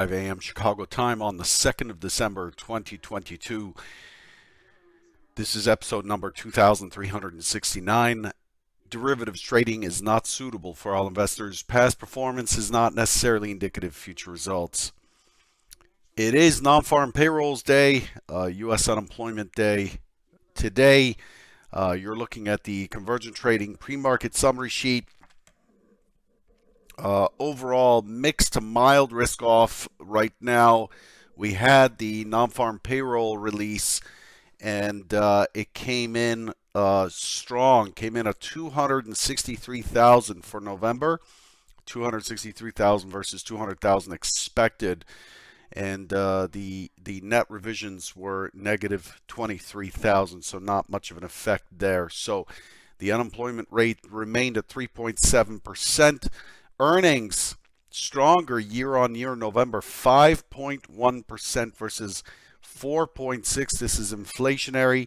5 a.m. Chicago time on the 2nd of December 2022. This is episode number 2369. Derivatives trading is not suitable for all investors. Past performance is not necessarily indicative of future results. It is non-farm payrolls day, U.S. unemployment day. Today, you're looking at the convergent trading pre-market summary sheet. Overall, mixed to mild risk off right now. We had the non-farm payroll release, and it came in strong. Came in at 263,000 for November, 263,000 versus 200,000 expected, and the net revisions were negative 23,000, so not much of an effect there. So the unemployment rate remained at 3.7%. Earnings stronger year on year. November 5.1% versus 4.6. This is inflationary,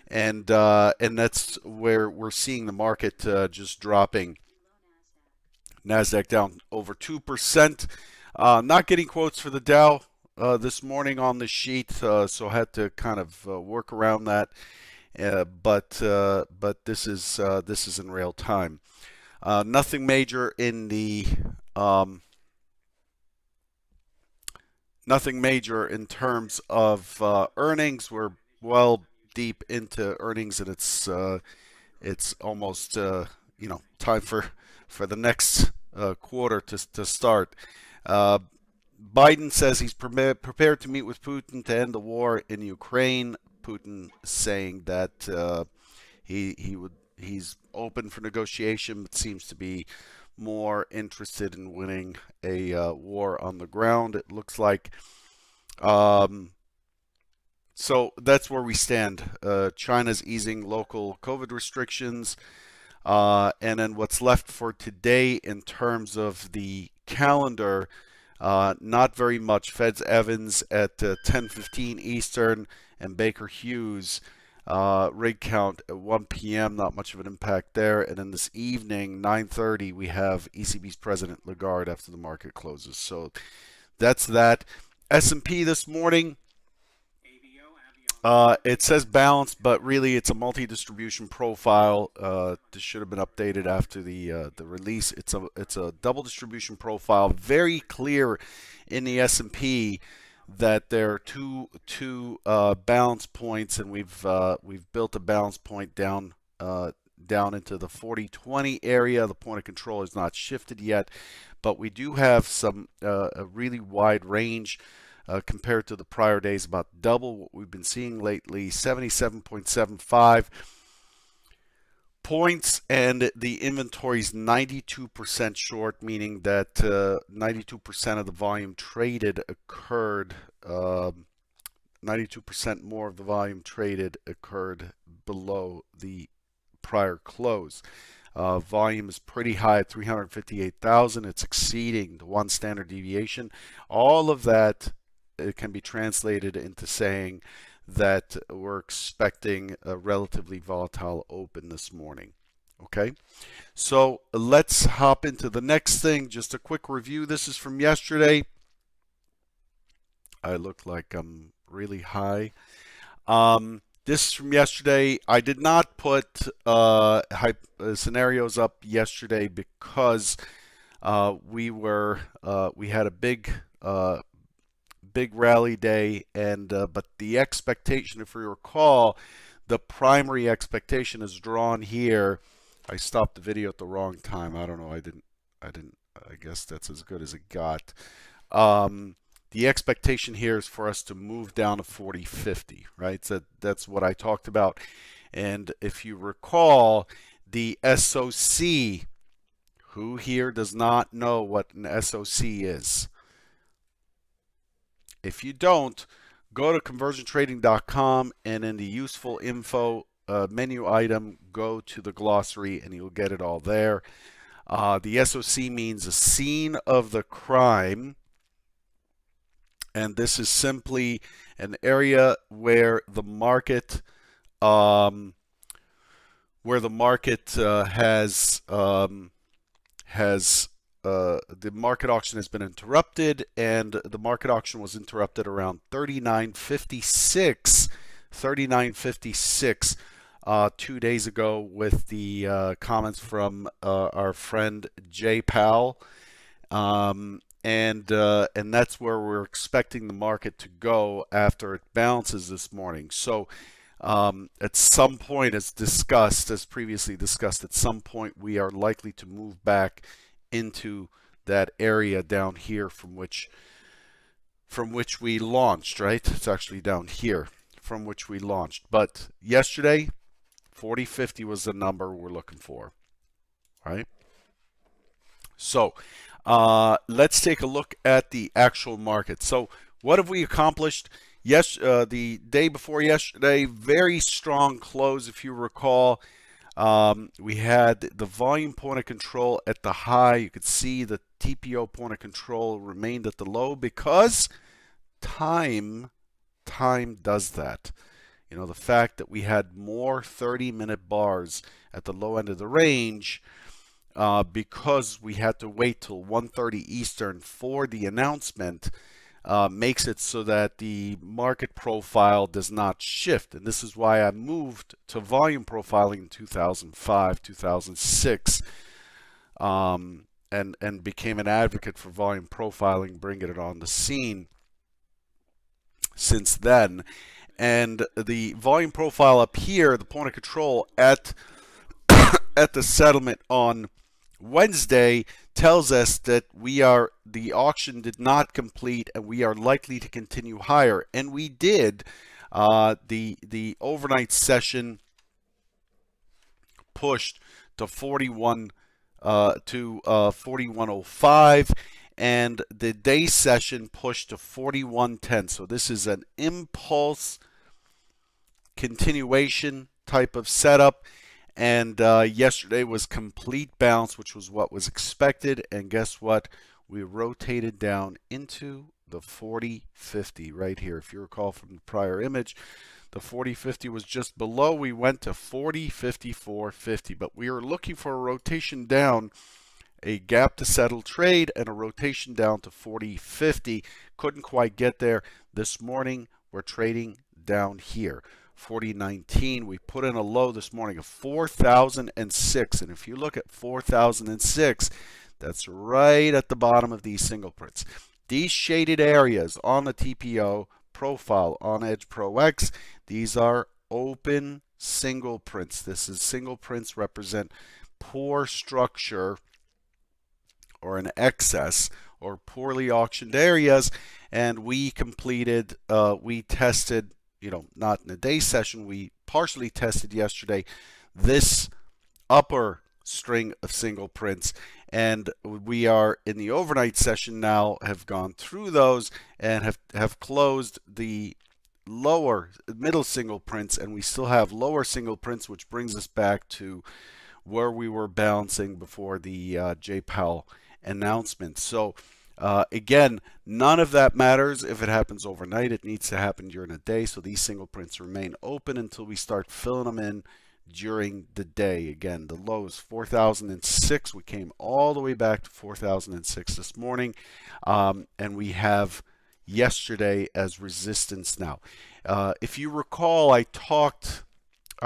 and that's where we're seeing the market just dropping. Nasdaq down over 2%. Not getting quotes for the Dow this morning on the sheet, so I had to kind of work around that. But this is in real time. Nothing major in the nothing major in terms of earnings. We're well deep into earnings, and it's almost time for the next quarter to start. Biden says he's prepared to meet with Putin to end the war in Ukraine. Putin saying that he's open for negotiation, but seems to be more interested in winning a war on the ground, it looks like. So that's where we stand. China's easing local COVID restrictions. And then what's left for today in terms of the calendar, not very much. Feds Evans at 10:15 Eastern and Baker Hughes rig count at 1 p.m. Not much of an impact there. And then this evening, 9:30, we have ECB's President Lagarde after the market closes. So that's that. S&P this morning, it says balanced, but really it's a multi-distribution profile. This should have been updated after the release. It's a double distribution profile. Very clear in the S&P that there are two balance points, and we've built a balance point down into the 40-20 area. The point of control is not shifted yet, but we do have some a really wide range compared to the prior days, about double what we've been seeing lately. 77.75 points, and the inventory is 92% short, meaning that 92% of the volume traded occurred, 92% more of the volume traded occurred below the prior close. Volume is pretty high at 358,000. It's exceeding the one standard deviation. All of that can be translated into saying that we're expecting a relatively volatile open this morning. Okay, so let's hop into the next thing. Just a quick review. This is from yesterday. I look like I'm really high. This is from yesterday. I did not put scenarios up yesterday because we had a big rally day, and but the expectation, if we recall, the primary expectation is drawn here. I stopped the video at the wrong time. I don't know. I guess that's as good as it got. The expectation here is for us to move down to 40.50, right? So that's what I talked about. And if you recall, the SOC, who here does not know what an SOC is? If you don't, go to conversionttrading.com, and in the useful info menu item, go to the glossary, and you'll get it all there. The SOC means a scene of the crime, and this is simply an area where the market has the market auction has been interrupted, and the market auction was interrupted around 39.56, 39.56 2 days ago with the comments from our friend Jay Powell. And that's where we're expecting the market to go after it bounces this morning. So at some point, as discussed, as previously discussed, at some point we are likely to move back into that area down here from which we launched, right? It's actually down here from which we launched. But yesterday, 40.50 was the number we're looking for, right? So let's take a look at the actual market. So what have we accomplished? Yes, the day before yesterday, very strong close. If you recall, we had the volume point of control at the high. You could see the TPO point of control remained at the low because time does that. You know, the fact that we had more 30-minute bars at the low end of the range because we had to wait till 1:30 Eastern for the announcement makes it so that the market profile does not shift. And this is why I moved to volume profiling in 2005, 2006, and became an advocate for volume profiling, bringing it on the scene since then. And the volume profile up here, the point of control at the settlement on Wednesday, tells us that the auction did not complete and we are likely to continue higher. And we did. The overnight session pushed to 4105, and the day session pushed to 4110. So this is an impulse continuation type of setup. And yesterday was complete bounce, which was what was expected. And guess what? We rotated down into the 40.50 right here. If you recall from the prior image, the 40.50 was just below. We went to 40.54.50, but we are looking for a rotation down, a gap to settle trade, and a rotation down to 40.50. Couldn't quite get there. This morning, we're trading down here. 40.19. We put in a low this morning of 4,006, and if you look at 4,006, that's right at the bottom of these single prints. These shaded areas on the TPO profile on Edge Pro X, these are open single prints. This is single prints represent poor structure or an excess or poorly auctioned areas, and we completed, we tested, not in a day session, we partially tested yesterday this upper string of single prints, and we are in the overnight session now, have gone through those and have closed the lower middle single prints, and we still have lower single prints, which brings us back to where we were bouncing before the J. Powell announcement. So again, none of that matters if it happens overnight. It needs to happen during the day. So these single prints remain open until we start filling them in during the day. Again, the low is 4,006. We came all the way back to 4,006 this morning. And we have yesterday as resistance now. If you recall, I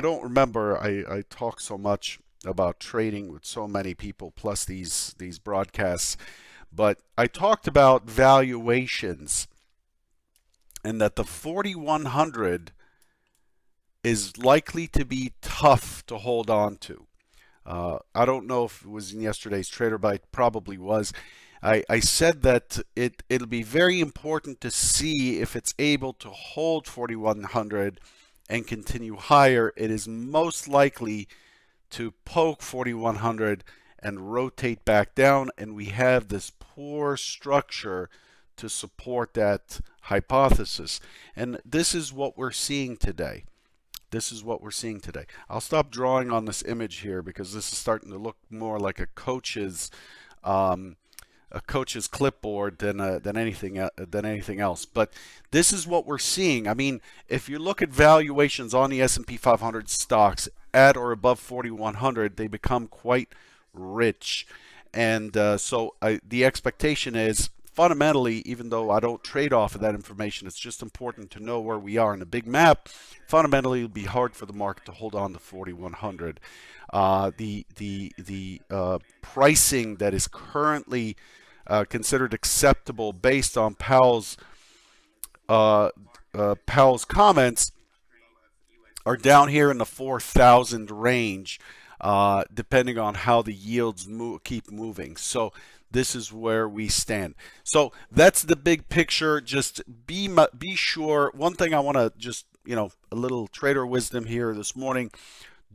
don't remember, I talked so much about trading with so many people, plus these broadcasts. But I talked about valuations and that the 4,100 is likely to be tough to hold on to. I don't know if it was in yesterday's Trader Bite, probably was. I said that it'll be very important to see if it's able to hold 4,100 and continue higher. It is most likely to poke 4,100 and rotate back down, and we have this poor structure to support that hypothesis. And this is what we're seeing today. This is what we're seeing today. I'll stop drawing on this image here because this is starting to look more like a coach's clipboard than anything else. But this is what we're seeing. I mean, if you look at valuations on the S&P 500 stocks at or above 4,100, they become quite rich. And the expectation is fundamentally, even though I don't trade off of that information, it's just important to know where we are in the big map. Fundamentally, it'll be hard for the market to hold on to 4,100. The pricing that is currently considered acceptable based on Powell's comments are down here in the 4,000 range, depending on how the yields keep moving. So this is where we stand. So that's the big picture. Just be sure. One thing I want to just, a little trader wisdom here this morning.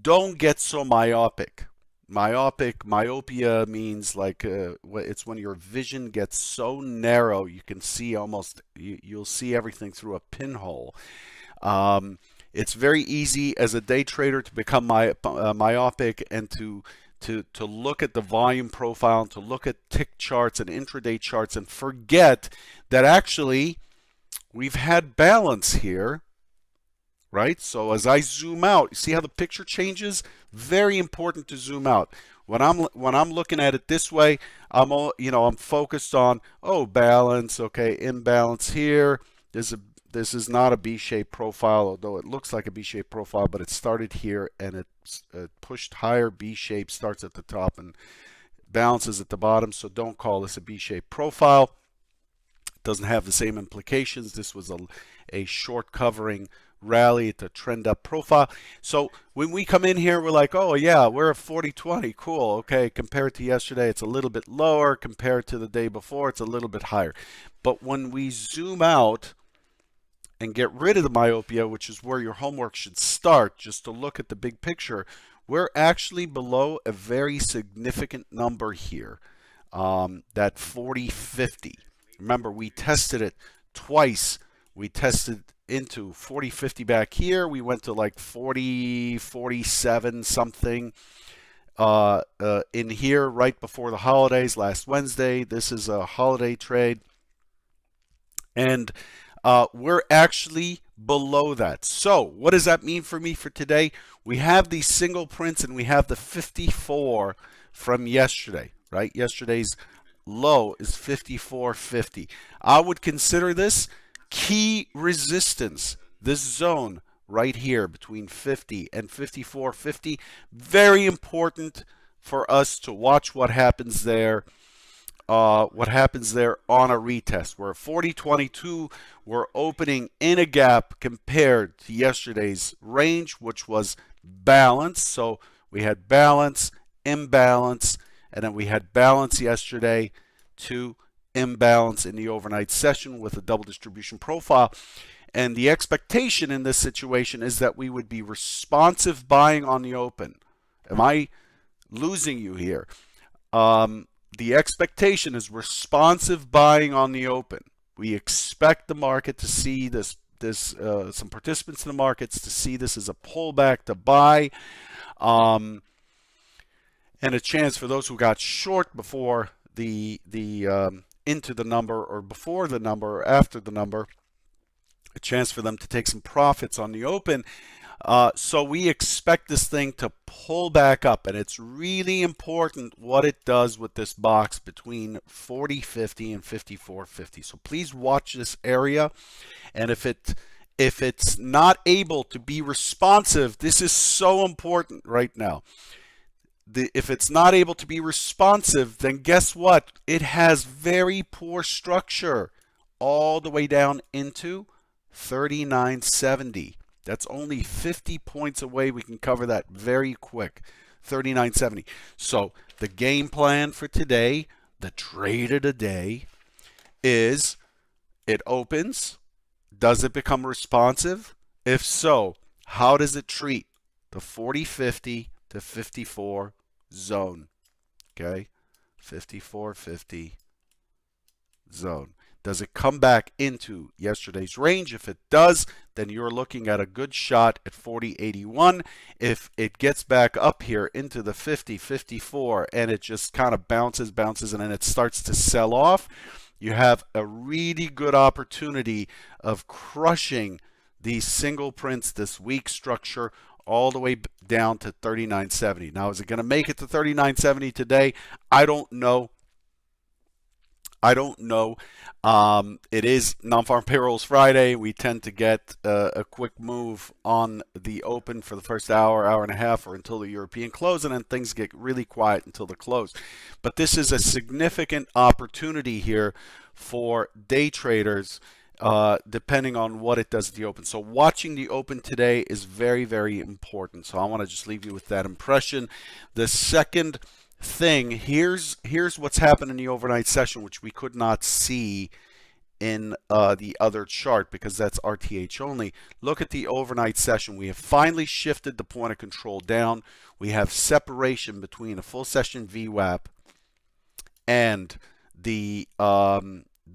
Don't get so myopic. Myopia means like it's when your vision gets so narrow you can see you'll see everything through a pinhole. It's very easy as a day trader to become myopic and to look at the volume profile, and to look at tick charts and intraday charts and forget that actually we've had balance here, right? So as I zoom out, you see how the picture changes? Very important to zoom out. When I'm looking at it this way, I'm focused on balance, okay, imbalance here. This is not a B-shaped profile, although it looks like a B-shaped profile, but it started here and it pushed higher. B-shape starts at the top and balances at the bottom, so don't call this a B-shaped profile. It doesn't have the same implications. This was a short covering rally at the trend up profile. So when we come in here, we're like, oh yeah, we're at 40.20, cool, okay. Compared to yesterday, it's a little bit lower. Compared to the day before, it's a little bit higher. But when we zoom out and get rid of the myopia, which is where your homework should start, just to look at the big picture, we're actually below a very significant number here, that 40.50. Remember, we tested it twice. We tested into 40.50 back here. We went to like 40.47 something in here right before the holidays last Wednesday. This is a holiday trade. And we're actually below that. So what does that mean for me for today? We have these single prints and we have the 54 from yesterday, right? Yesterday's low is 54.50. I would consider this key resistance, this zone right here between 50 and 54.50. Very important for us to watch what happens there. On a retest. We're at 40.22. We're opening in a gap compared to yesterday's range, which was balance. So we had balance, imbalance, and then we had balance yesterday to imbalance in the overnight session with a double distribution profile. And the expectation in this situation is that we would be responsive buying on the open. Am I losing you here? The expectation is responsive buying on the open. We expect the market to see some participants in the markets to see this as a pullback to buy, and a chance for those who got short before into the number, or before the number, or after the number, a chance for them to take some profits on the open. So we expect this thing to pull back up, and it's really important what it does with this box between 40.50 and 54.50. So please watch this area, and if it's not able to be responsive, this is so important right now. If it's not able to be responsive, then guess what? It has very poor structure all the way down into 39.70. That's only 50 points away. We can cover that very quick. 39.70. So the game plan for today, the trade of the day, is it opens. Does it become responsive? If so, how does it treat the 40.50 to 54 zone? Okay, 54.50 zone. Does it come back into yesterday's range? If it does, then you're looking at a good shot at 40.81. If it gets back up here into the 50, 54, and it just kind of bounces, and then it starts to sell off, you have a really good opportunity of crushing these single prints, this weak structure, all the way down to 39.70. Now, is it going to make it to 39.70 today? I don't know. I don't know. It is non-farm payrolls Friday. We tend to get a quick move on the open for the first hour, hour and a half, or until the European close, and then things get really quiet until the close. But this is a significant opportunity here for day traders, depending on what it does at the open. So watching the open today is very, very important. So I want to just leave you with that impression. The second thing, here's what's happened in the overnight session, which we could not see in the other chart because that's RTH only. Look at the overnight session. We have finally shifted the point of control down. We have separation between a full session VWAP and the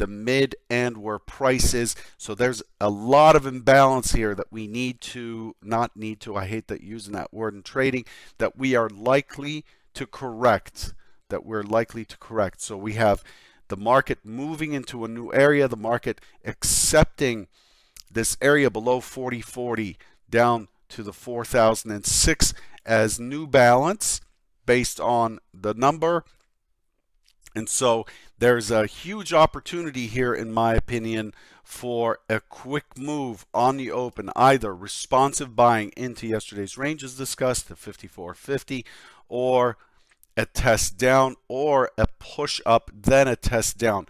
mid and where price is. So there's a lot of imbalance here that we need to, not need to, I hate that using that word in trading, that we are likely to correct, So we have the market moving into a new area, the market accepting this area below 4040 down to the 4006 as new balance based on the number. And so there's a huge opportunity here, in my opinion, for a quick move on the open, either responsive buying into yesterday's range as discussed at 54.50, or a test down, or a push up, then a test down.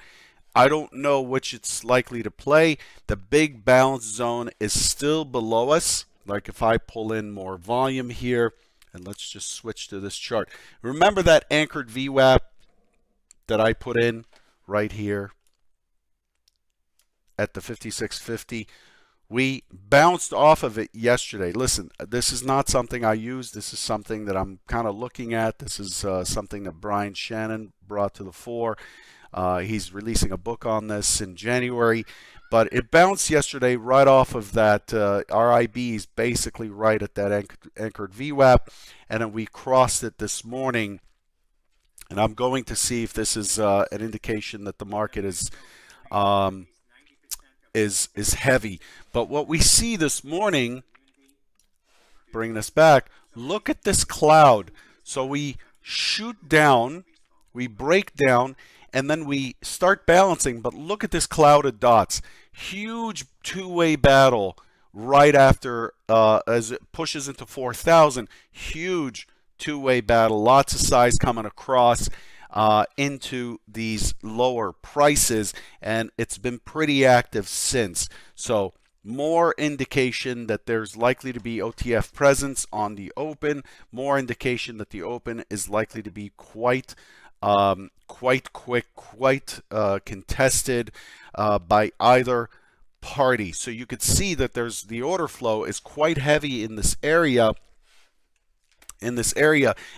I don't know which it's likely to play. The big balance zone is still below us. Like if I pull in more volume here, and let's just switch to this chart. Remember that anchored VWAP that I put in right here at the 56.50? We bounced off of it yesterday. Listen, this is not something I use. This is something that I'm kind of looking at. This is something that Brian Shannon brought to the fore. He's releasing a book on this in January. But it bounced yesterday right off of that RIBs, basically right at that anchored VWAP. And then we crossed it this morning. And I'm going to see if this is an indication that the market is heavy. But what we see this morning, bringing us back, look at this cloud. So we shoot down, we break down, and then we start balancing. But look at this cloud of dots. Huge two-way battle right after as it pushes into 4,000. Huge two-way battle. Lots of size coming across into these lower prices, and it's been pretty active since. So more indication that there's likely to be OTF presence on the open, more indication that the open is likely to be quite quick, quite contested by either party. So you could see that there's the order flow is quite heavy in this area.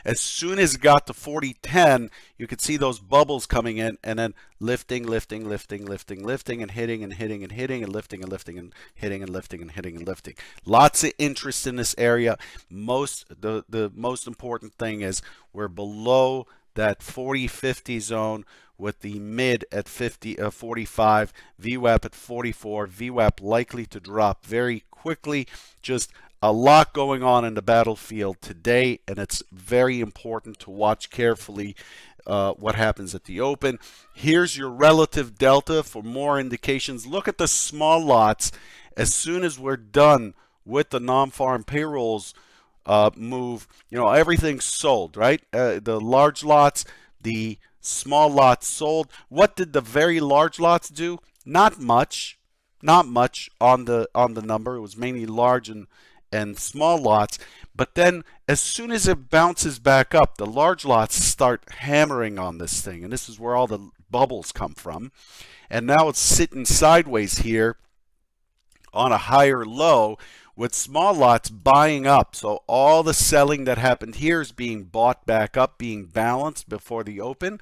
As soon as it got to 40.10, you could see those bubbles coming in, and then lifting, and hitting and hitting and hitting and lifting and lifting and hitting and lifting and hitting and lifting. Lots of interest in this area. The most important thing is we're below that 40-50 zone with the mid at 45, VWAP at 44, VWAP likely to drop very quickly. Just a lot going on in the battlefield today, and it's very important to watch carefully what happens at the open. Here's your relative delta for more indications. Look at the small lots. As soon as we're done with the non-farm payrolls move, you know, everything's sold, right? The large lots, the small lots sold. What did the very large lots do? Not much on the number. It was mainly large and small lots. But then as soon as it bounces back up, the large lots start hammering on this thing, and this is where all the bubbles come from. And now it's sitting sideways here on a higher low with small lots buying up. So all the selling that happened here is being bought back up, being balanced before the open.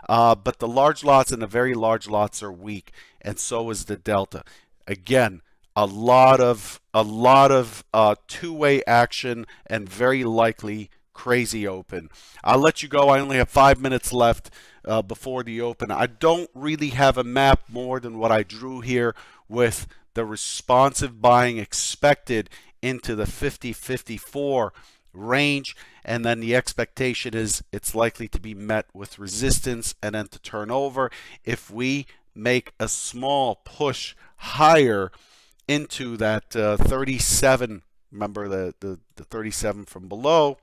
But the large lots and the very large lots are weak, and so is the delta. Again, a lot of two-way action and very likely crazy open. I'll let you go. I only have 5 minutes left before the open. I don't really have a map more than what I drew here with the responsive buying expected into the 50-54 range, and then the expectation is it's likely to be met with resistance and then to turn over. If we make a small push higher into that 37, remember the 37 from below,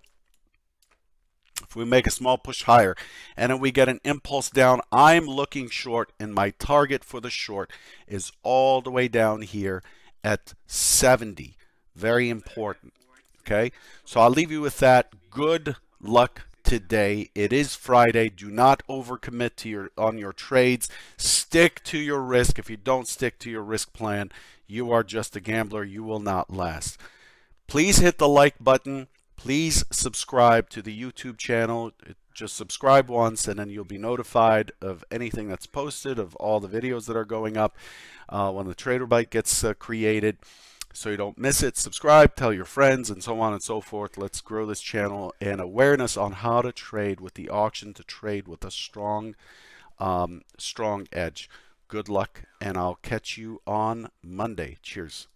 if we make a small push higher and then we get an impulse down, I'm looking short, and my target for the short is all the way down here at 70. Very important. Okay, so I'll leave you with that. Good luck today. It is Friday. Do not overcommit to on your trades. Stick to your risk. If you don't stick to your risk plan, you are just a gambler. You will not last. Please hit the like button. Please subscribe to the YouTube channel. Just subscribe once and then you'll be notified of anything that's posted, of all the videos that are going up when the Trader Bite gets created, so you don't miss it. Subscribe, tell your friends, and so on and so forth. Let's grow this channel and awareness on how to trade with the auction, to trade with a strong edge. Good luck, and I'll catch you on Monday. Cheers.